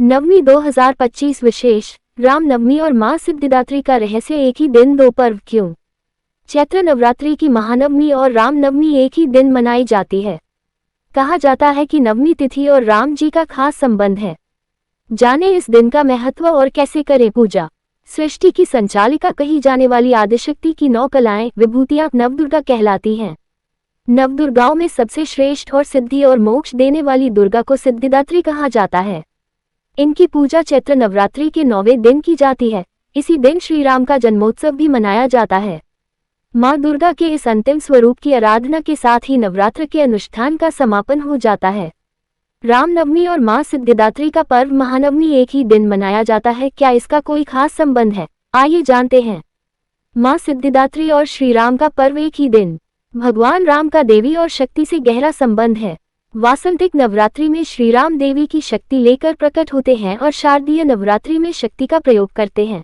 नवमी 2025 विशेष रामनवमी और मां सिद्धिदात्री का रहस्य एक ही दिन दो पर्व क्यों? चैत्र नवरात्रि की महानवमी और रामनवमी एक ही दिन मनाई जाती है। कहा जाता है कि नवमी तिथि और राम जी का खास संबंध है। जाने इस दिन का महत्व और कैसे करें पूजा। सृष्टि की संचालिका कही जाने वाली आदिशक्ति की 9 कलाएं विभूतियां नवदुर्गा कहलाती हैं। नवदुर्गाओं में सबसे श्रेष्ठ और सिद्धि और मोक्ष देने वाली दुर्गा को सिद्धिदात्री कहा जाता है। इनकी पूजा चैत्र नवरात्रि के 9वें दिन की जाती है। इसी दिन श्री राम का जन्मोत्सव भी मनाया जाता है। मां दुर्गा के इस अंतिम स्वरूप की आराधना के साथ ही नवरात्र के अनुष्ठान का समापन हो जाता है। रामनवमी और मां सिद्धिदात्री का पर्व महानवमी एक ही दिन मनाया जाता है। क्या इसका कोई खास संबंध है? आइए जानते हैं। मां सिद्धिदात्री और श्री राम का पर्व एक ही दिन। भगवान राम का देवी और शक्ति से गहरा संबंध है। वासंतिक नवरात्रि में श्री राम देवी की शक्ति लेकर प्रकट होते हैं और शारदीय नवरात्रि में शक्ति का प्रयोग करते हैं।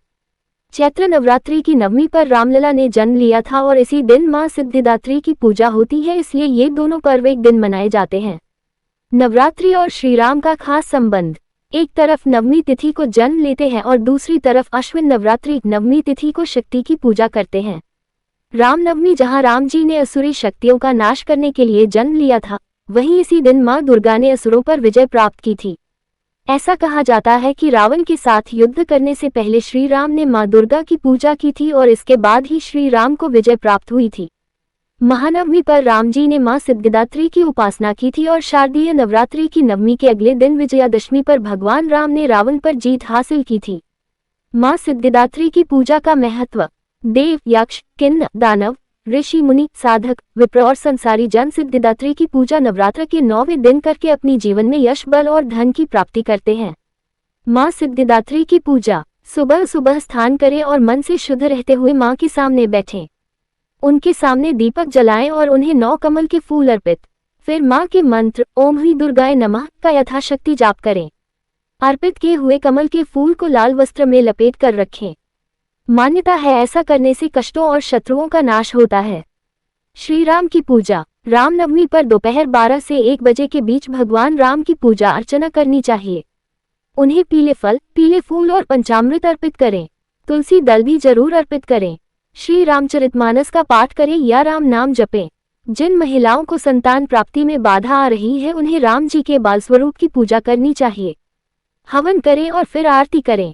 चैत्र नवरात्रि की नवमी पर रामलला ने जन्म लिया था और इसी दिन मां सिद्धिदात्री की पूजा होती है, इसलिए ये दोनों पर्व एक दिन मनाए जाते हैं। नवरात्रि और श्री राम का खास संबंध। एक तरफ नवमी तिथि को जन्म लेते हैं और दूसरी तरफ अश्विन नवरात्रि नवमी तिथि को शक्ति की पूजा करते हैं। रामनवमी जहां राम जी ने असुरी शक्तियों का नाश करने के लिए जन्म लिया था, वहीं इसी दिन मां दुर्गा ने असुरों पर विजय प्राप्त की थी। ऐसा कहा जाता है कि रावण के साथ युद्ध करने से पहले श्री राम ने मां दुर्गा की पूजा की थी और इसके बाद ही श्री राम को विजय प्राप्त हुई थी। महानवमी पर राम जी ने मां सिद्धिदात्री की उपासना की थी और शारदीय नवरात्रि की नवमी के अगले दिन विजयादशमी पर भगवान राम ने रावण पर जीत हासिल की थी। मां सिद्धिदात्री की पूजा का महत्व। देव, यक्ष, किन्नर, दानव, ऋषि, मुनि, साधक, विप्र और संसारी जन सिद्धिदात्री की पूजा नवरात्र के 9वें दिन करके अपनी जीवन में यश, बल और धन की प्राप्ति करते हैं। मां सिद्धिदात्री की पूजा। सुबह सुबह स्नान करें और मन से शुद्ध रहते हुए मां के सामने बैठें। उनके सामने दीपक जलाएं और उन्हें 9 कमल के फूल अर्पित। फिर मां के मंत्र ओम ह्रीं दुर्गाय नमः का यथाशक्ति जाप करें। अर्पित किए हुए कमल के फूल को लाल वस्त्र में लपेट कर रखें। मान्यता है ऐसा करने से कष्टों और शत्रुओं का नाश होता है। श्री राम की पूजा। रामनवमी पर दोपहर 12 से 1 बजे के बीच भगवान राम की पूजा अर्चना करनी चाहिए। उन्हें पीले फल, पीले फूल और पंचामृत अर्पित करें। तुलसी दल भी जरूर अर्पित करें। श्री रामचरितमानस का पाठ करें या राम नाम जपें। जिन महिलाओं को संतान प्राप्ति में बाधा आ रही है, उन्हें राम जी के बाल स्वरूप की पूजा करनी चाहिए। हवन करें और फिर आरती करें।